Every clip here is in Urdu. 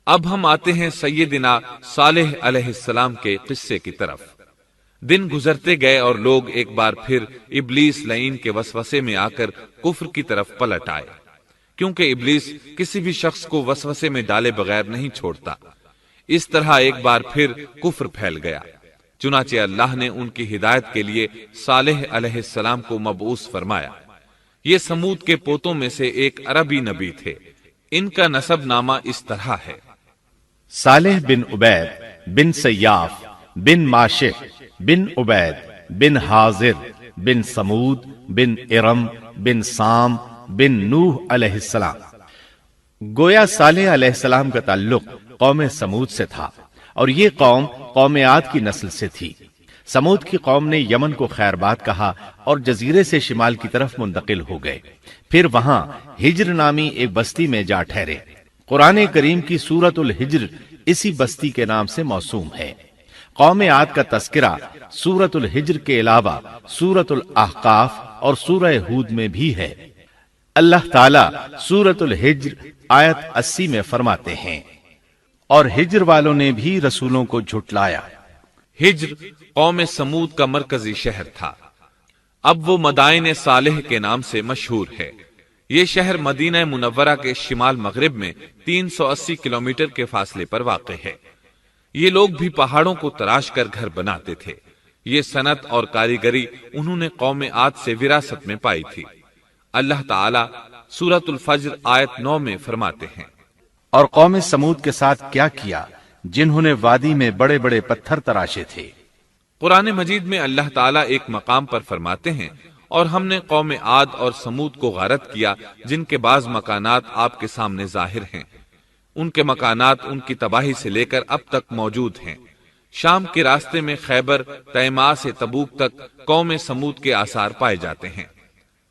اب ہم آتے ہیں سیدنا صالح علیہ السلام کے قصے کی طرف۔ دن گزرتے گئے اور لوگ ایک بار پھر ابلیس لعین کے وسوسے میں آ کر کفر کی طرف پلٹ آئے، کیونکہ ابلیس کسی بھی شخص کو وسوسے میں ڈالے بغیر نہیں چھوڑتا۔ اس طرح ایک بار پھر کفر پھیل گیا، چنانچہ اللہ نے ان کی ہدایت کے لیے صالح علیہ السلام کو مبعوث فرمایا۔ یہ سمود کے پوتوں میں سے ایک عربی نبی تھے۔ ان کا نسب نامہ اس طرح ہے: صالح بن عبید بن سیاف بن ماشق بن عبید بن حاضر بن سمود بن ارم بن سام بن نوح علیہ السلام۔ گویا صالح علیہ السلام کا تعلق قوم سمود سے تھا، اور یہ قوم عاد کی نسل سے تھی۔ سمود کی قوم نے یمن کو خیر باد کہا اور جزیرے سے شمال کی طرف منتقل ہو گئے، پھر وہاں ہجر نامی ایک بستی میں جا ٹھہرے۔ قرآن کریم کی سورۃ الحجر اسی بستی کے نام سے موسوم ہے۔ قوم عاد کا تذکرہ سورۃ الحجر کے علاوہ سورۃ الاحقاف اور سورہ ہود میں بھی ہے۔ اللہ تعالی سورۃ الحجر آیت 80 میں فرماتے ہیں، اور ہجر والوں نے بھی رسولوں کو جھٹلایا۔ ہجر قوم سمود کا مرکزی شہر تھا۔ اب وہ مدائن صالح کے نام سے مشہور ہے۔ یہ شہر مدینہ منورہ کے شمال مغرب میں 380 کلومیٹر کے فاصلے پر واقع ہے۔ یہ لوگ بھی پہاڑوں کو تراش کر گھر بناتے تھے۔ یہ صنعت اور کاریگری انہوں نے قوم عاد سے وراثت میں پائی تھی۔ اللہ تعالی سورۃ الفجر آیت 9 میں فرماتے ہیں، اور قوم سمود کے ساتھ کیا کیا جنہوں نے وادی میں بڑے بڑے پتھر تراشے تھے۔ قرآن مجید میں اللہ تعالیٰ ایک مقام پر فرماتے ہیں، اور ہم نے قوم عاد اور سمود کو غارت کیا جن کے بعض مکانات آپ کے سامنے ظاہر ہیں۔ ان کے مکانات ان کی تباہی سے لے کر اب تک موجود ہیں۔ شام کے راستے میں خیبر، تیماء سے تبوک تک قوم سمود کے آثار پائے جاتے ہیں۔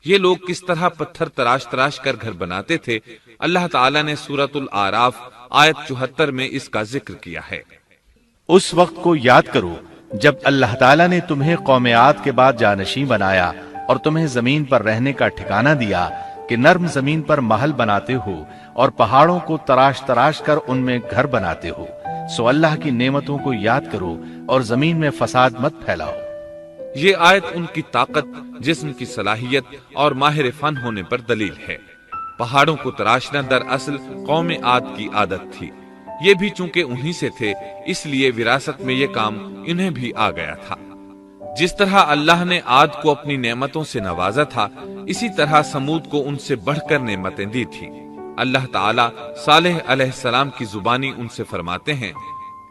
یہ لوگ کس طرح پتھر تراش کر گھر بناتے تھے، اللہ تعالیٰ نے سورۃ الاعراف آیت 74 میں اس کا ذکر کیا ہے۔ اس وقت کو یاد کرو جب اللہ تعالیٰ نے تمہیں قوم عاد کے بعد جانشین بنایا اور تمہیں زمین پر رہنے کا ٹھکانہ دیا کہ نرم زمین پر محل بناتے ہو اور پہاڑوں کو تراش کر ان میں گھر بناتے ہو۔ سو اللہ کی نعمتوں کو یاد کرو اور زمین میں فساد مت پھیلاؤ۔ یہ آیت ان کی طاقت، جسم کی صلاحیت اور ماہر فن ہونے پر دلیل ہے۔ پہاڑوں کو تراشنا دراصل قوم عاد کی عادت تھی۔ یہ بھی چونکہ انہی سے تھے، اس لیے وراثت میں یہ کام انہیں بھی آ گیا تھا۔ جس طرح اللہ نے عاد کو اپنی نعمتوں سے نوازا تھا، اسی طرح سمود کو ان سے بڑھ کر نعمتیں دی تھی۔ اللہ تعالیٰ صالح علیہ السلام کی زبانی ان سے فرماتے ہیں،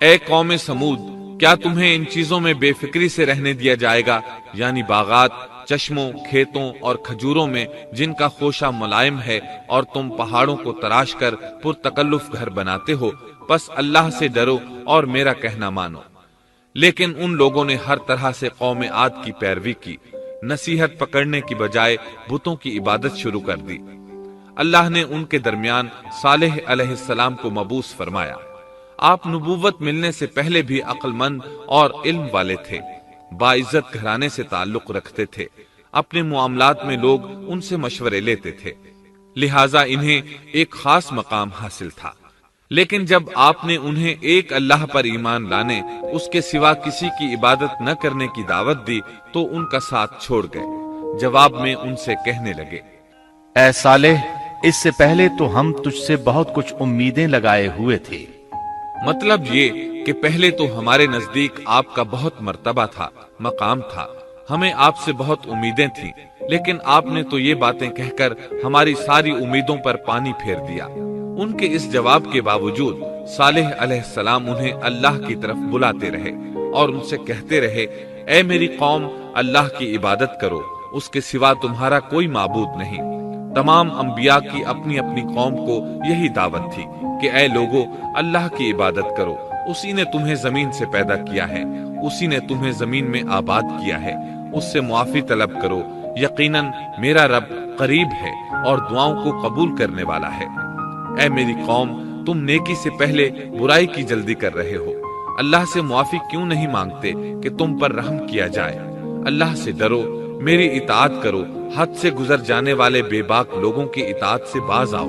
اے قوم سمود، کیا تمہیں ان چیزوں میں بے فکری سے رہنے دیا جائے گا، یعنی باغات، چشموں، کھیتوں اور کھجوروں میں جن کا خوشہ ملائم ہے، اور تم پہاڑوں کو تراش کر پرتکلف گھر بناتے ہو، پس اللہ سے ڈرو اور میرا کہنا مانو۔ لیکن ان لوگوں نے ہر طرح سے قوم عاد کی پیروی کی، نصیحت پکڑنے کی بجائے بتوں کی عبادت شروع کر دی۔ اللہ نے ان کے درمیان صالح علیہ السلام کو مبعوث فرمایا۔ آپ نبوت ملنے سے پہلے بھی عقل مند اور علم والے تھے، باعزت گھرانے سے تعلق رکھتے تھے، اپنے معاملات میں لوگ ان سے مشورے لیتے تھے، لہٰذا انہیں ایک خاص مقام حاصل تھا۔ لیکن جب آپ نے انہیں ایک اللہ پر ایمان لانے، اس کے سوا کسی کی عبادت نہ کرنے کی دعوت دی تو ان کا ساتھ چھوڑ گئے۔ جواب میں ان سے کہنے لگے، اے صالح، اس سے پہلے تو ہم تجھ سے بہت کچھ امیدیں لگائے ہوئے تھے۔ مطلب یہ کہ پہلے تو ہمارے نزدیک آپ کا بہت مرتبہ تھا، مقام تھا، ہمیں آپ سے بہت امیدیں تھیں، لیکن آپ نے تو یہ باتیں کہہ کر ہماری ساری امیدوں پر پانی پھیر دیا۔ ان کے اس جواب کے باوجود صالح علیہ السلام انہیں اللہ کی طرف بلاتے رہے اور ان سے کہتے رہے، اے میری قوم، اللہ کی عبادت کرو، اس کے سوا تمہارا کوئی معبود نہیں۔ تمام انبیاء کی اپنی اپنی قوم کو یہی دعوت تھی کہ اے لوگو، اللہ کی عبادت کرو، اسی نے تمہیں زمین سے پیدا کیا ہے، اسی نے تمہیں زمین میں آباد کیا ہے، اس سے معافی طلب کرو، یقیناً میرا رب قریب ہے اور دعاؤں کو قبول کرنے والا ہے۔ اے میری قوم، تم نیکی سے پہلے برائی کی جلدی کر رہے ہو، اللہ سے معافی کیوں نہیں مانگتے کہ تم پر رحم کیا جائے؟ اللہ سے ڈرو، میری اطاعت کرو، حد سے گزر جانے والے بے باک لوگوں کی اطاعت سے باز آؤ،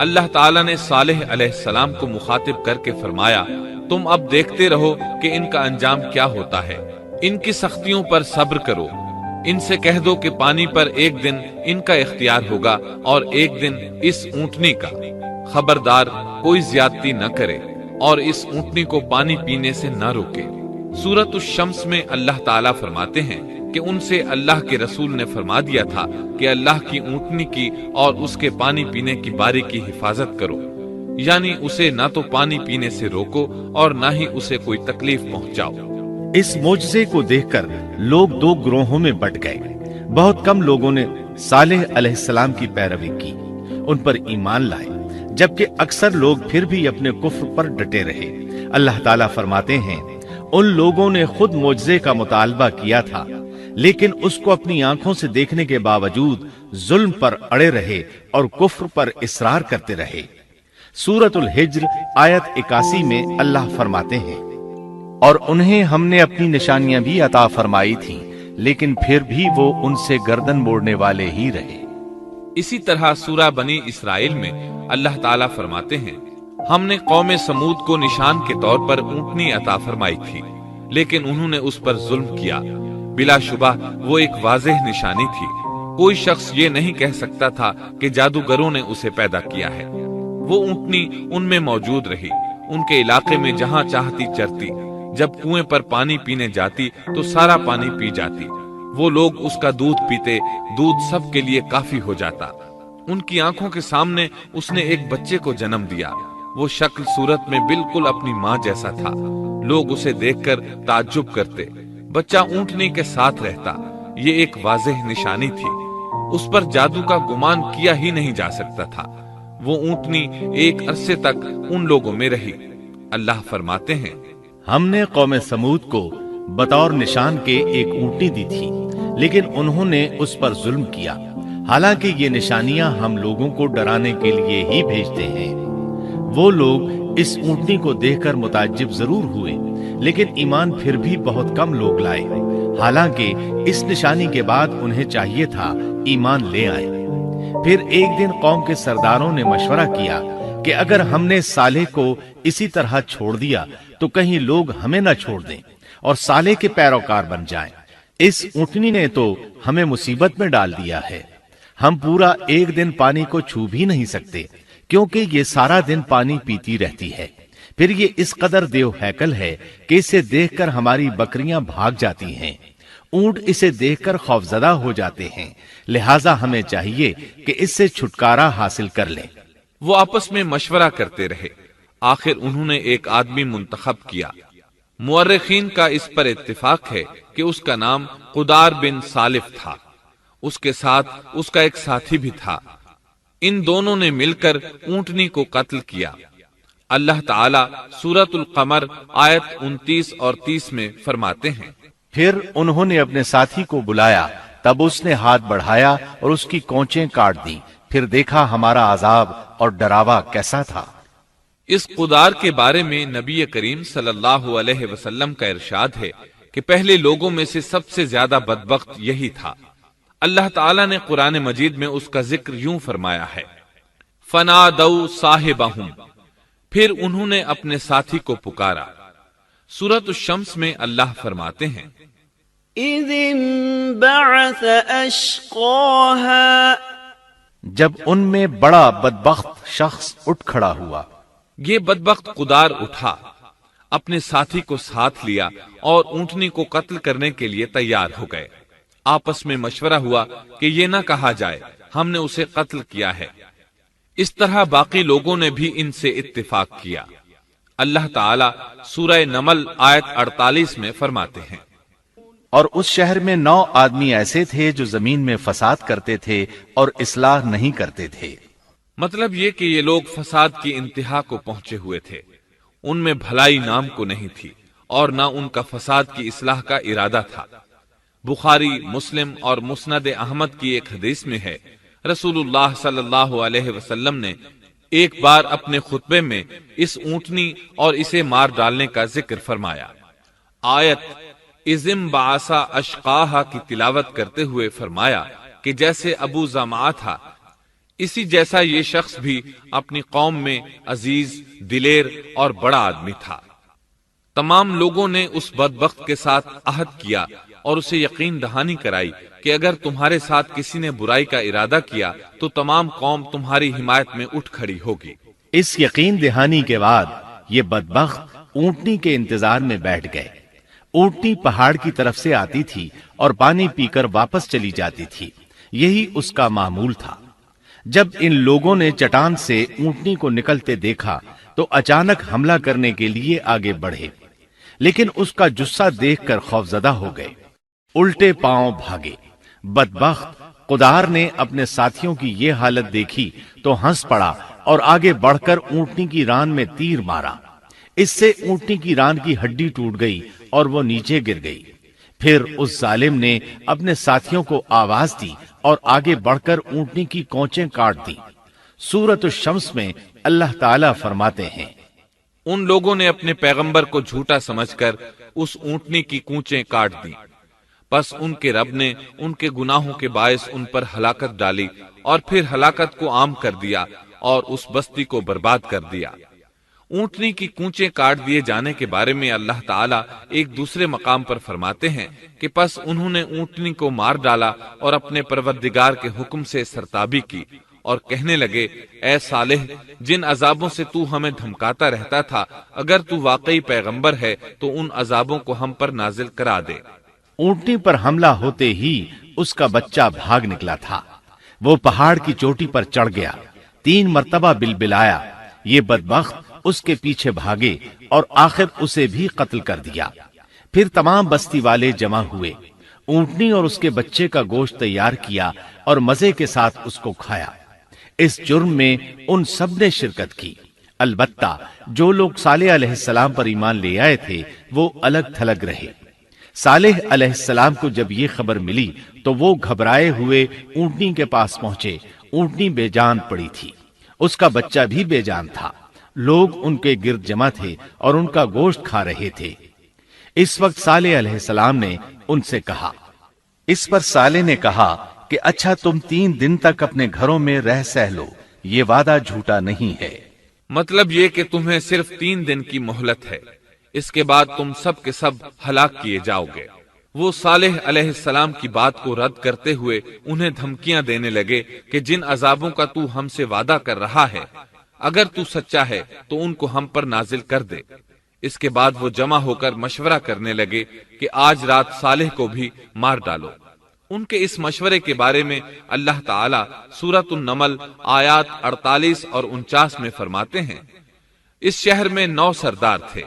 اللہ تعالیٰ نے صالح علیہ السلام کو مخاطب کر کے فرمایا، تم اب دیکھتے رہو کہ ان کا انجام کیا ہوتا ہے، ان کی سختیوں پر صبر کرو، ان سے کہہ دو کہ پانی پر ایک دن ان کا اختیار ہوگا اور ایک دن اس اونٹنی کا، خبردار کوئی زیادتی نہ کرے اور اس اونٹنی کو پانی پینے سے نہ روکے۔ سورۃ الشمس میں اللہ تعالیٰ فرماتے ہیں کہ ان سے اللہ کے رسول نے فرما دیا تھا کہ اللہ کی اونٹنی کی اور اس کے پانی پینے کی باری کی حفاظت کرو، یعنی اسے نہ تو پانی پینے سے روکو اور نہ ہی اسے کوئی تکلیف پہنچاؤ۔ اس معجزے کو دیکھ کر لوگ دو گروہوں میں بٹ گئے۔ بہت کم لوگوں نے صالح علیہ السلام کی پیروی کی، ان پر ایمان لائے، جبکہ اکثر لوگ پھر بھی اپنے کفر پر ڈٹے رہے۔ اللہ تعالیٰ فرماتے ہیں، ان لوگوں نے خود معجزے کا مطالبہ کیا تھا، لیکن اس کو اپنی آنکھوں سے دیکھنے کے باوجود ظلم پر اڑے رہے اور کفر پر اصرار کرتے رہے۔ سورۃ الحجر آیت 81 میں اللہ فرماتے ہیں، اور انہیں ہم نے اپنی نشانیاں بھی عطا فرمائی تھیں، لیکن پھر بھی وہ ان سے گردن موڑنے والے ہی رہے۔ اسی طرح سورہ بنی اسرائیل میں اللہ تعالیٰ فرماتے ہیں، ہم نے قوم سمود کو نشان کے طور پر اونٹنی عطا فرمائی تھی، لیکن انہوں نے اس پر ظلم کیا۔ بلا شبہ وہ ایک واضح نشانی تھی، کوئی شخص یہ نہیں کہہ سکتا تھا کہ جادوگروں نے اسے پیدا کیا ہے۔ وہ اونٹنی ان میں موجود رہی، ان کے علاقے میں جہاں چاہتی چرتی، جب کنویں پر پانی پینے جاتی تو سارا پانی پی جاتی، وہ لوگ اس کا دودھ پیتے، دودھ سب کے لیے کافی ہو جاتا۔ ان کی آنکھوں کے سامنے اس نے ایک بچے کو جنم دیا، وہ شکل صورت میں بالکل اپنی ماں جیسا تھا، لوگ اسے دیکھ کر تعجب کرتے۔ بچہ اونٹنی کے ساتھ رہتا، یہ ایک واضح نشانی تھی، اس پر جادو کا گمان کیا ہی نہیں جا سکتا تھا۔ وہ اونٹنی ایک عرصے تک ان لوگوں میں رہی۔ اللہ فرماتے ہیں، ہم نے قوم سمود کو بطور نشان کے ایک اونٹنی دی تھی، لیکن انہوں نے اس پر ظلم کیا، حالانکہ یہ نشانیاں ہم لوگوں کو ڈرانے کے لیے ہی بھیجتے ہیں۔ وہ لوگ اس اونٹنی کو دیکھ کر متعجب ضرور ہوئے، لیکن ایمان پھر بھی بہت کم لوگ لائے، حالانکہ اس نشانی کے بعد انہیں چاہیے تھا ایمان لے آئے۔ پھر ایک دن قوم کے سرداروں نے مشورہ کیا کہ اگر ہم نے صالح کو اسی طرح چھوڑ دیا تو کہیں لوگ ہمیں نہ چھوڑ دیں اور صالح کے پیروکار بن جائیں۔ اس اونٹنی نے تو ہمیں مصیبت میں ڈال دیا ہے، ہم پورا ایک دن پانی کو چھو بھی نہیں سکتے، کیونکہ یہ سارا دن پانی پیتی رہتی ہے۔ پھر یہ اس قدر دیو ہیکل ہے کہ اسے دیکھ کر ہماری بکریاں بھاگ جاتی ہیں، اونٹ اسے دیکھ کر خوفزدہ ہو جاتے ہیں، لہٰذا ہمیں چاہیے کہ اس سے چھٹکارا حاصل کر لیں۔ وہ آپس میں مشورہ کرتے رہے، آخر انہوں نے ایک آدمی منتخب کیا۔ مورخین کا اس پر اتفاق ہے کہ اس کا نام قدار بن سالف تھا، اس کے ساتھ اس کا ایک ساتھی بھی تھا۔ ان دونوں نے مل کر اونٹنی کو قتل کیا۔ اللہ تعالیٰ سورۃ القمر آیت 29 اور 30 میں فرماتے ہیں، پھر انہوں نے اپنے ساتھی کو بلایا، تب اس نے ہاتھ بڑھایا اور اس کی کونچیں کاٹ دی، پھر دیکھا ہمارا عذاب اور ڈراوا کیسا تھا۔ اس قدار کے بارے میں نبی کریم صلی اللہ علیہ وسلم کا ارشاد ہے کہ پہلے لوگوں میں سے سب سے زیادہ بدبخت یہی تھا۔ اللہ تعالیٰ نے قرآن مجید میں اس کا ذکر یوں فرمایا ہے، فَنَادَوْا صَاحِبَهُمْ، پھر انہوں نے اپنے ساتھی کو پکارا۔ سورۃ الشمس میں اللہ فرماتے ہیں، اِذِ انبَعَثَ أَشْقَاهَا، جب ان میں بڑا بدبخت شخص اٹھ کھڑا ہوا۔ یہ بدبخت قدار اٹھا، اپنے ساتھی کو ساتھ لیا اور اونٹنی کو قتل کرنے کے لیے تیار ہو گئے۔ آپس میں مشورہ ہوا کہ یہ نہ کہا جائے ہم نے اسے قتل کیا ہے۔ اس طرح باقی لوگوں نے بھی ان سے اتفاق کیا۔ اللہ تعالیٰ سورہ نمل آیت 48 میں فرماتے ہیں، اور اس شہر میں 9 آدمی ایسے تھے جو زمین میں فساد کرتے تھے اور اصلاح نہیں کرتے تھے۔ مطلب یہ کہ یہ لوگ فساد کی انتہا کو پہنچے ہوئے تھے، ان میں بھلائی نام کو نہیں تھی اور نہ ان کا فساد کی اصلاح کا ارادہ تھا۔ بخاری، مسلم اور مسند احمد کی ایک حدیث میں ہے، رسول اللہ صلی اللہ علیہ وسلم نے ایک بار اپنے خطبے میں اس اونٹنی اور اسے مار ڈالنے کا ذکر فرمایا۔ آیت اِذِ انبَعَثَ أَشْقَاهَا کی تلاوت کرتے ہوئے فرمایا کہ جیسے ابو زمعہ تھا، اسی جیسا یہ شخص بھی اپنی قوم میں عزیز، دلیر اور بڑا آدمی تھا۔ تمام لوگوں نے اس بدبخت کے ساتھ عہد کیا اور اسے یقین دہانی کرائی کہ اگر تمہارے ساتھ کسی نے برائی کا ارادہ کیا تو تمام قوم تمہاری حمایت میں اٹھ کھڑی ہوگی۔ اس یقین دہانی کے بعد یہ بدبخت اونٹنی کے انتظار میں بیٹھ گئے۔ اونٹنی پہاڑ کی طرف سے آتی تھی اور پانی پی کر واپس چلی جاتی تھی، یہی اس کا معمول تھا۔ جب ان لوگوں نے چٹان سے اونٹنی کو نکلتے دیکھا تو اچانک حملہ کرنے کے لیے آگے بڑھے، لیکن اس کا جثہ دیکھ کر خوفزدہ ہو گئے، الٹے پاؤں بھاگے۔ بدبخت قدار نے اپنے ساتھیوں کی یہ حالت دیکھی تو ہنس پڑا اور آگے بڑھ کر اونٹنی کی ران میں تیر مارا۔ اس سے اونٹنی کی ران کی ہڈی ٹوٹ گئی اور وہ نیچے گر گئی۔ پھر اس ظالم نے اپنے ساتھیوں کو آواز دی اور آگے بڑھ کر اونٹنی کی کونچیں کاٹ دی۔ سورۃ الشمس میں اللہ تعالیٰ فرماتے ہیں، ان لوگوں نے اپنے پیغمبر کو جھوٹا سمجھ کر اس اونٹنی کی کونچیں کاٹ دی، پس ان کے رب نے ان کے گناہوں کے باعث ان پر ہلاکت ڈالی اور پھر ہلاکت کو عام کر دیا اور اس بستی کو برباد کر دیا۔ اونٹنی کی کونچیں کاٹ دیے جانے کے بارے میں اللہ تعالیٰ ایک دوسرے مقام پر فرماتے ہیں کہ پس انہوں نے اونٹنی کو مار ڈالا اور اپنے پروردگار کے حکم سے سرتابی کی اور کہنے لگے، اے صالح، جن عذابوں سے تو ہمیں دھمکاتا رہتا تھا، اگر تو واقعی پیغمبر ہے تو ان عذابوں کو ہم پر نازل کرا دے۔ اونٹنی پر حملہ ہوتے ہی اس کا بچہ بھاگ نکلا تھا۔ وہ پہاڑ کی چوٹی پر چڑھ گیا، 3 مرتبہ بلبلایا۔ یہ بدبخت اس کے پیچھے بھاگے اور آخر اسے بھی قتل کر دیا۔ پھر تمام بستی والے جمع ہوئے، اونٹنی اور اس کے بچے کا گوشت تیار کیا اور مزے کے ساتھ اس کو کھایا۔ اس جرم میں ان سب نے شرکت کی، البتہ جو لوگ صالح علیہ السلام پر ایمان لے آئے تھے وہ الگ تھلگ رہے۔ صالح علیہ السلام کو جب یہ خبر ملی تو وہ گھبرائے ہوئے اونٹنی کے پاس پہنچے۔ اونٹنی بے جان پڑی تھی، اس کا بچہ بھی بے جان تھا۔ لوگ ان کے گرد جمع تھے اور ان کا گوشت کھا رہے تھے۔ اس وقت صالح علیہ السلام نے ان سے کہا، اس پر صالح نے کہا کہ اچھا تم 3 دن تک اپنے گھروں میں رہ سہ لو، یہ وعدہ جھوٹا نہیں ہے۔ مطلب یہ کہ تمہیں صرف 3 دن کی مہلت ہے، اس کے بعد تم سب کے سب ہلاک کیے جاؤ گے۔ وہ صالح علیہ السلام کی بات کو رد کرتے ہوئے انہیں دھمکیاں دینے لگے کہ جن عذابوں کا تو ہم سے وعدہ کر رہا ہے، اگر تو سچا ہے تو ان کو ہم پر نازل کر دے۔ اس کے بعد وہ جمع ہو کر مشورہ کرنے لگے کہ آج رات صالح کو بھی مار ڈالو۔ ان کے اس مشورے کے بارے میں اللہ تعالیٰ سورۃ النمل آیات 48 اور 49 میں فرماتے ہیں، اس شہر میں 9 سردار تھے،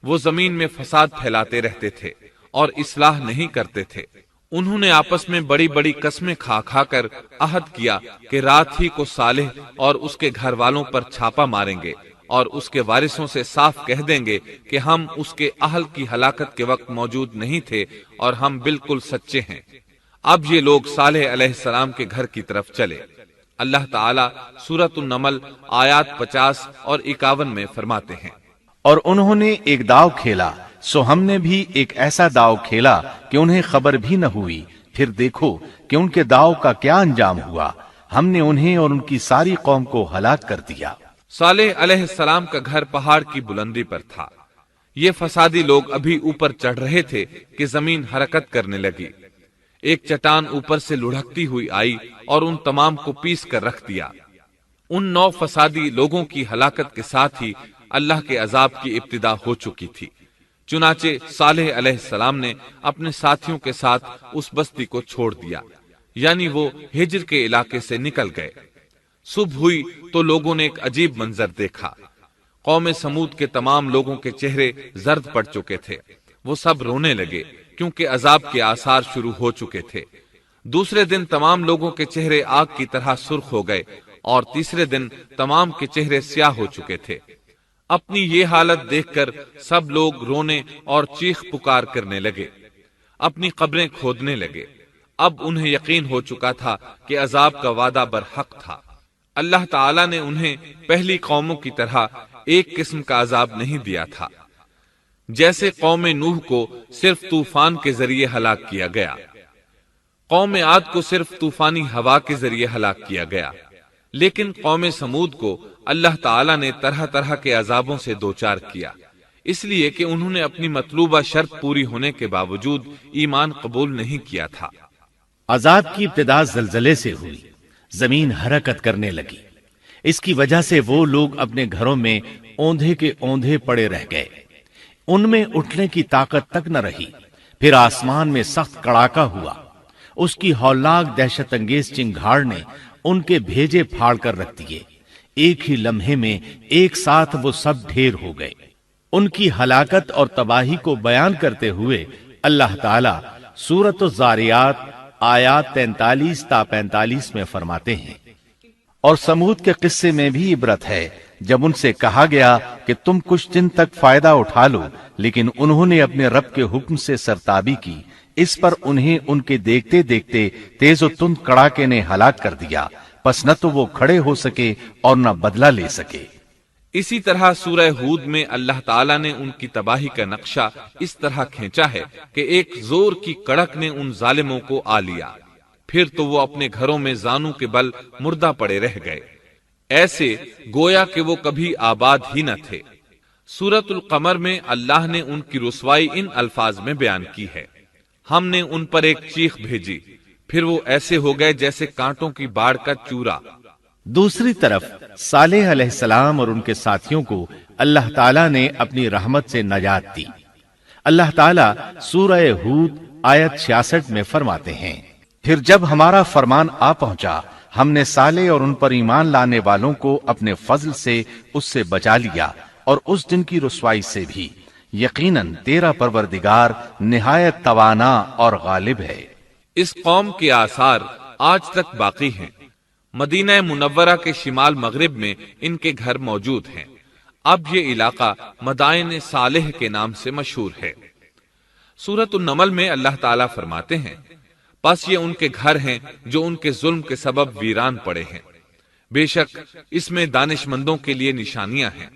وہ زمین میں فساد پھیلاتے رہتے تھے اور اصلاح نہیں کرتے تھے۔ انہوں نے آپس میں بڑی بڑی قسمیں کھا کھا کر عہد کیا کہ رات ہی کو صالح اور اس کے گھر والوں پر چھاپا ماریں گے اور اس کے وارثوں سے صاف کہہ دیں گے کہ ہم اس کے اہل کی ہلاکت کے وقت موجود نہیں تھے اور ہم بالکل سچے ہیں۔ اب یہ لوگ صالح علیہ السلام کے گھر کی طرف چلے۔ اللہ تعالیٰ سورۃ النمل آیات 50 اور 51 میں فرماتے ہیں، اور انہوں نے ایک داؤ کھیلا، سو ہم نے بھی ایک ایسا داؤ کھیلا کہ انہیں خبر بھی نہ ہوئی۔ پھر دیکھو کہ ان کے داؤ کا کیا انجام ہوا، ہم نے انہیں اور ان کی ساری قوم کو ہلاک کر دیا۔ صالح علیہ السلام کا گھر پہاڑ کی بلندی پر تھا۔ یہ فسادی لوگ ابھی اوپر چڑھ رہے تھے کہ زمین حرکت کرنے لگی۔ ایک چٹان اوپر سے لڑھکتی ہوئی آئی اور ان تمام کو پیس کر رکھ دیا۔ ان 9 فسادی لوگوں کی ہلاکت کے ساتھ ہی اللہ کے عذاب کی ابتدا ہو چکی تھی۔ چنانچہ صالح علیہ السلام نے اپنے ساتھیوں کے ساتھ اس بستی کو چھوڑ دیا، یعنی وہ ہجر کے علاقے سے نکل گئے۔ صبح ہوئی تو لوگوں نے ایک عجیب منظر دیکھا۔ قوم سمود کے تمام لوگوں کے چہرے زرد پڑ چکے تھے، وہ سب رونے لگے کیونکہ عذاب کے آثار شروع ہو چکے تھے۔ دوسرے دن تمام لوگوں کے چہرے آگ کی طرح سرخ ہو گئے اور تیسرے دن تمام کے چہرے سیاہ ہو چکے تھے۔ اپنی یہ حالت دیکھ کر سب لوگ رونے اور چیخ پکار کرنے لگے، اپنی قبریں کھودنے لگے۔ اب انہیں یقین ہو چکا تھا کہ عذاب کا وعدہ برحق تھا۔ اللہ تعالیٰ نے انہیں پہلی قوموں کی طرح ایک قسم کا عذاب نہیں دیا تھا، جیسے قوم نوح کو صرف طوفان کے ذریعے ہلاک کیا گیا، قوم عاد کو صرف طوفانی ہوا کے ذریعے ہلاک کیا گیا، لیکن قوم سمود کو اللہ تعالیٰ نے طرح طرح کے عذابوں سے دوچار کیا، اس لیے کہ انہوں نے اپنی مطلوبہ شرط پوری ہونے کے باوجود ایمان قبول نہیں کیا تھا۔ عذاب کی ابتدا زلزلے سے ہوئی، زمین حرکت کرنے لگی۔ اس کی وجہ سے وہ لوگ اپنے گھروں میں اوندھے کے اوندھے پڑے رہ گئے، ان میں اٹھنے کی طاقت تک نہ رہی۔ پھر آسمان میں سخت کڑاکا ہوا، اس کی ہولناک دہشت انگیز چنگھاڑ نے ان کے بھیجے پھاڑ کر رکھ دیے۔ ایک ہی لمحے میں ایک ساتھ وہ سب ڈھیر ہو گئے۔ ان کی ہلاکت اور تباہی کو بیان کرتے ہوئے اللہ تعالی سورۃ الزاریات آیات 43 تا 45 میں فرماتے ہیں، اور سمود کے قصے میں بھی عبرت ہے جب ان سے کہا گیا کہ تم کچھ دن تک فائدہ اٹھا لو، لیکن انہوں نے اپنے رب کے حکم سے سرتابی کی، اس پر انہیں ان کے دیکھتے دیکھتے تیز و تند کڑاکے نے ہلاک کر دیا، پس نہ تو وہ کھڑے ہو سکے اور نہ بدلہ لے سکے۔ اسی طرح سورہ ہود میں اللہ تعالیٰ نے ان کی تباہی کا نقشہ اس طرح کھینچا ہے کہ ایک زور کی کڑک نے ان ظالموں کو آ لیا، پھر تو وہ اپنے گھروں میں زانوں کے بل مردہ پڑے رہ گئے، ایسے گویا کہ وہ کبھی آباد ہی نہ تھے۔ سورۃ القمر میں اللہ نے ان کی رسوائی ان الفاظ میں بیان کی ہے، ہم نے ان پر ایک چیخ بھیجی، پھر وہ ایسے ہو گئے جیسے کانٹوں کی باڑ کا چورا۔ دوسری طرف صالح علیہ السلام اور ان کے ساتھیوں کو اللہ تعالیٰ نے اپنی رحمت سے نجات دی۔ اللہ تعالیٰ سورہ ہود آیت 66 میں فرماتے ہیں، پھر جب ہمارا فرمان آ پہنچا ہم نے صالح اور ان پر ایمان لانے والوں کو اپنے فضل سے اس سے بچا لیا اور اس دن کی رسوائی سے بھی، یقیناً تیرا پروردگار نہایت توانا اور غالب ہے۔ اس قوم کے آثار آج تک باقی ہیں۔ مدینہ منورہ کے شمال مغرب میں ان کے گھر موجود ہیں۔ اب یہ علاقہ مدائن صالح کے نام سے مشہور ہے۔ سورۃ النمل میں اللہ تعالیٰ فرماتے ہیں، پس یہ ان کے گھر ہیں جو ان کے ظلم کے سبب ویران پڑے ہیں، بے شک اس میں دانش مندوں کے لیے نشانیاں ہیں۔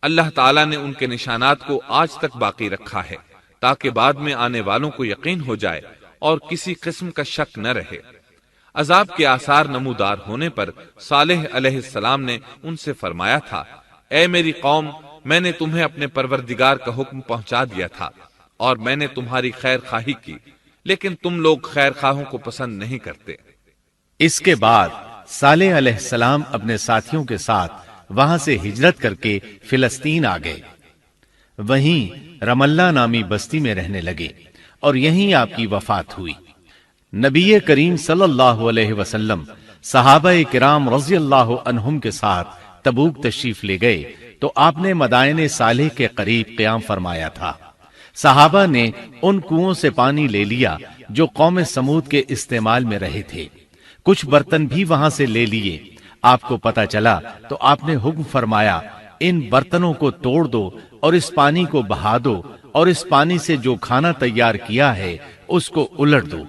اللہ تعالیٰ نے ان کے نشانات کو آج تک باقی رکھا ہے تاکہ بعد میں آنے والوں کو یقین ہو جائے اور کسی قسم کا شک نہ رہے۔ عذاب کے آثار نمودار ہونے پر صالح علیہ السلام نے ان سے فرمایا تھا، اے میری قوم، میں نے تمہیں اپنے پروردگار کا حکم پہنچا دیا تھا اور میں نے تمہاری خیر خواہی کی، لیکن تم لوگ خیر خواہوں کو پسند نہیں کرتے۔ اس کے بعد صالح علیہ السلام اپنے ساتھیوں کے ساتھ وہاں سے ہجرت کر کے فلسطین آ گئے، وہیں رملہ نامی بستی میں رہنے لگے اور یہیں آپ کی وفات ہوئی۔ نبی کریم صلی اللہ علیہ وسلم صحابہ کرام رضی اللہ عنہم کے ساتھ تبوک تشریف لے گئے تو آپ نے مدائن صالح کے قریب قیام فرمایا تھا۔ صحابہ نے ان کنووں سے پانی لے لیا جو قوم سمود کے استعمال میں رہے تھے، کچھ برتن بھی وہاں سے لے لیے۔ آپ کو پتہ چلا تو آپ نے حکم فرمایا، ان برتنوں کو توڑ دو اور اس پانی کو بہا دو اور اس پانی سے جو کھانا تیار کیا ہے اس کو الٹ دو۔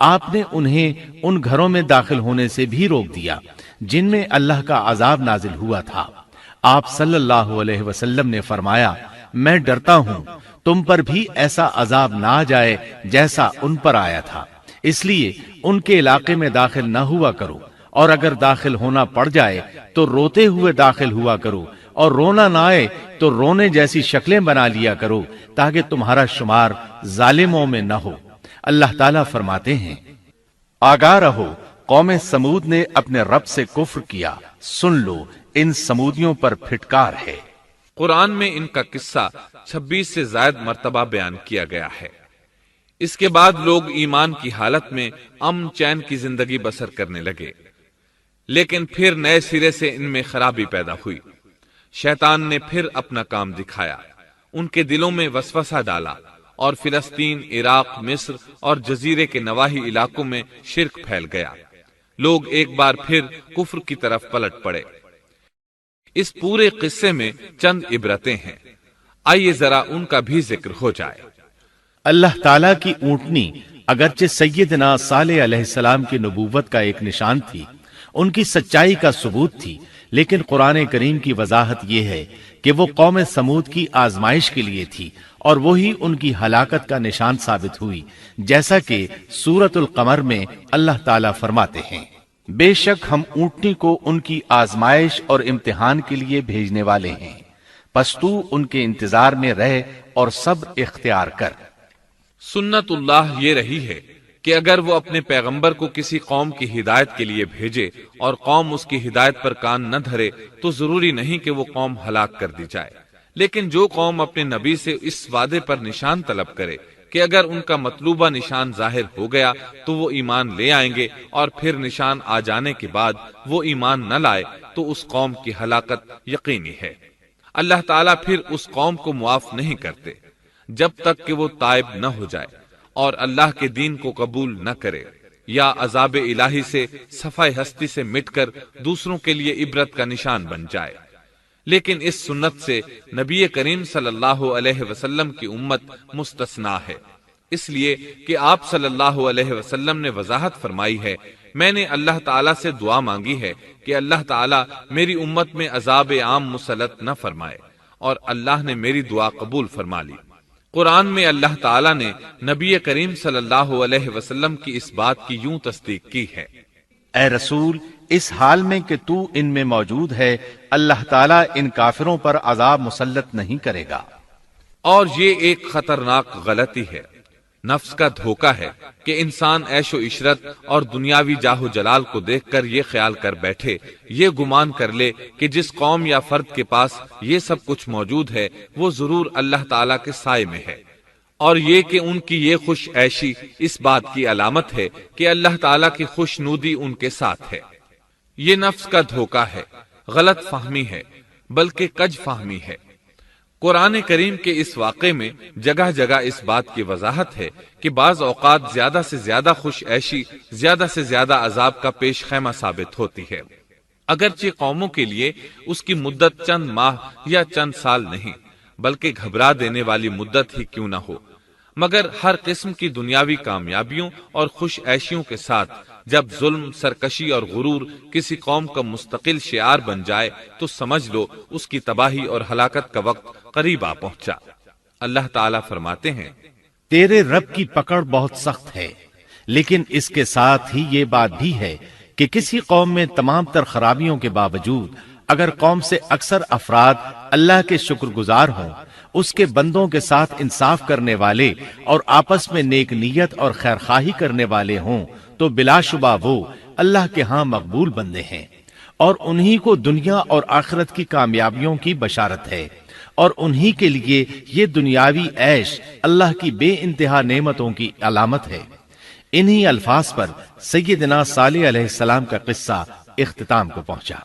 آپ نے انہیں ان گھروں میں داخل ہونے سے بھی روک دیا جن میں اللہ کا عذاب نازل ہوا تھا۔ آپ صلی اللہ علیہ وسلم نے فرمایا، میں ڈرتا ہوں تم پر بھی ایسا عذاب نہ آ جائے جیسا ان پر آیا تھا، اس لیے ان کے علاقے میں داخل نہ ہوا کرو، اور اگر داخل ہونا پڑ جائے تو روتے ہوئے داخل ہوا کرو، اور رونا نہ آئے تو رونے جیسی شکلیں بنا لیا کرو تاکہ تمہارا شمار ظالموں میں نہ ہو۔ اللہ تعالیٰ فرماتے ہیں، آگاہ رہو، قوم سمود نے اپنے رب سے کفر کیا، سن لو ان سمودیوں پر پھٹکار ہے۔ قرآن میں ان کا قصہ 26 سے زائد مرتبہ بیان کیا گیا ہے۔ اس کے بعد لوگ ایمان کی حالت میں امن چین کی زندگی بسر کرنے لگے، لیکن پھر نئے سرے سے ان میں خرابی پیدا ہوئی۔ شیطان نے پھر اپنا کام دکھایا، ان کے دلوں میں وسوسہ ڈالا اور فلسطین، عراق، مصر اور جزیرے کے نواحی علاقوں میں شرک پھیل گیا۔ لوگ ایک بار پھر کفر کی طرف پلٹ پڑے۔ اس پورے قصے میں چند عبرتیں ہیں، آئیے ذرا ان کا بھی ذکر ہو جائے۔ اللہ تعالیٰ کی اونٹنی اگرچہ سیدنا صالح علیہ السلام کی نبوت کا ایک نشان تھی، ان کی سچائی کا ثبوت تھی، لیکن قرآن کریم کی وضاحت یہ ہے کہ وہ قوم سمود کی آزمائش کے لیے تھی اور وہی ان کی ہلاکت کا نشان ثابت ہوئی، جیسا کہ سورۃ القمر میں اللہ تعالیٰ فرماتے ہیں، بے شک ہم اونٹنی کو ان کی آزمائش اور امتحان کے لیے بھیجنے والے ہیں، پس تو ان کے انتظار میں رہ اور صبر اختیار کر۔ سنت اللہ یہ رہی ہے کہ اگر وہ اپنے پیغمبر کو کسی قوم کی ہدایت کے لیے بھیجے اور قوم اس کی ہدایت پر کان نہ دھرے تو ضروری نہیں کہ وہ قوم ہلاک کر دی جائے، لیکن جو قوم اپنے نبی سے اس وعدے پر نشان طلب کرے کہ اگر ان کا مطلوبہ نشان ظاہر ہو گیا تو وہ ایمان لے آئیں گے، اور پھر نشان آ جانے کے بعد وہ ایمان نہ لائے تو اس قوم کی ہلاکت یقینی ہے۔ اللہ تعالیٰ پھر اس قوم کو معاف نہیں کرتے جب تک کہ وہ تائب نہ ہو جائے اور اللہ کے دین کو قبول نہ کرے، یا عذاب الہی سے صفائے ہستی سے مٹ کر دوسروں کے لیے عبرت کا نشان بن جائے۔ لیکن اس سنت سے نبی کریم صلی اللہ علیہ وسلم کی امت مستثنا ہے، اس لیے کہ آپ صلی اللہ علیہ وسلم نے وضاحت فرمائی ہے، میں نے اللہ تعالیٰ سے دعا مانگی ہے کہ اللہ تعالیٰ میری امت میں عذاب عام مسلط نہ فرمائے، اور اللہ نے میری دعا قبول فرما لی۔ قرآن میں اللہ تعالیٰ نے نبی کریم صلی اللہ علیہ وسلم کی اس بات کی یوں تصدیق کی ہے، اے رسول، اس حال میں کہ تو ان میں موجود ہے، اللہ تعالیٰ ان کافروں پر عذاب مسلط نہیں کرے گا۔ اور یہ ایک خطرناک غلطی ہے، نفس کا دھوکہ ہے کہ انسان عیش و عشرت اور دنیاوی جاہ و جلال کو دیکھ کر یہ خیال کر بیٹھے، یہ گمان کر لے کہ جس قوم یا فرد کے پاس یہ سب کچھ موجود ہے وہ ضرور اللہ تعالیٰ کے سائے میں ہے، اور یہ کہ ان کی یہ خوش عیشی اس بات کی علامت ہے کہ اللہ تعالیٰ کی خوش نودی ان کے ساتھ ہے۔ یہ نفس کا دھوکہ ہے، غلط فہمی ہے، بلکہ کج فہمی ہے۔ قرآن کریم کے اس واقعے میں جگہ جگہ اس بات کی وضاحت ہے کہ بعض اوقات زیادہ سے زیادہ خوش عیشی زیادہ سے زیادہ عذاب کا پیش خیمہ ثابت ہوتی ہے، اگرچہ قوموں کے لیے اس کی مدت چند ماہ یا چند سال نہیں بلکہ گھبرا دینے والی مدت ہی کیوں نہ ہو، مگر ہر قسم کی دنیاوی کامیابیوں اور خوش عیشیوں کے ساتھ جب ظلم، سرکشی اور غرور کسی قوم کا مستقل شعار بن جائے تو سمجھ لو اس کی تباہی اور ہلاکت کا وقت قریب آ پہنچا۔ اللہ تعالیٰ فرماتے ہیں، تیرے رب کی پکڑ بہت سخت ہے، لیکن اس کے ساتھ ہی یہ بات بھی ہے کہ کسی قوم میں تمام تر خرابیوں کے باوجود اگر قوم سے اکثر افراد اللہ کے شکر گزار ہوں، اس کے بندوں کے ساتھ انصاف کرنے والے اور آپس میں نیک نیت اور خیر خواہی کرنے والے ہوں تو بلا شبہ وہ اللہ کے ہاں مقبول بندے ہیں، اور انہی کو دنیا اور آخرت کی کامیابیوں کی بشارت ہے، اور انہی کے لیے یہ دنیاوی عیش اللہ کی بے انتہا نعمتوں کی علامت ہے۔ انہی الفاظ پر سیدنا صالح علیہ السلام کا قصہ اختتام کو پہنچا۔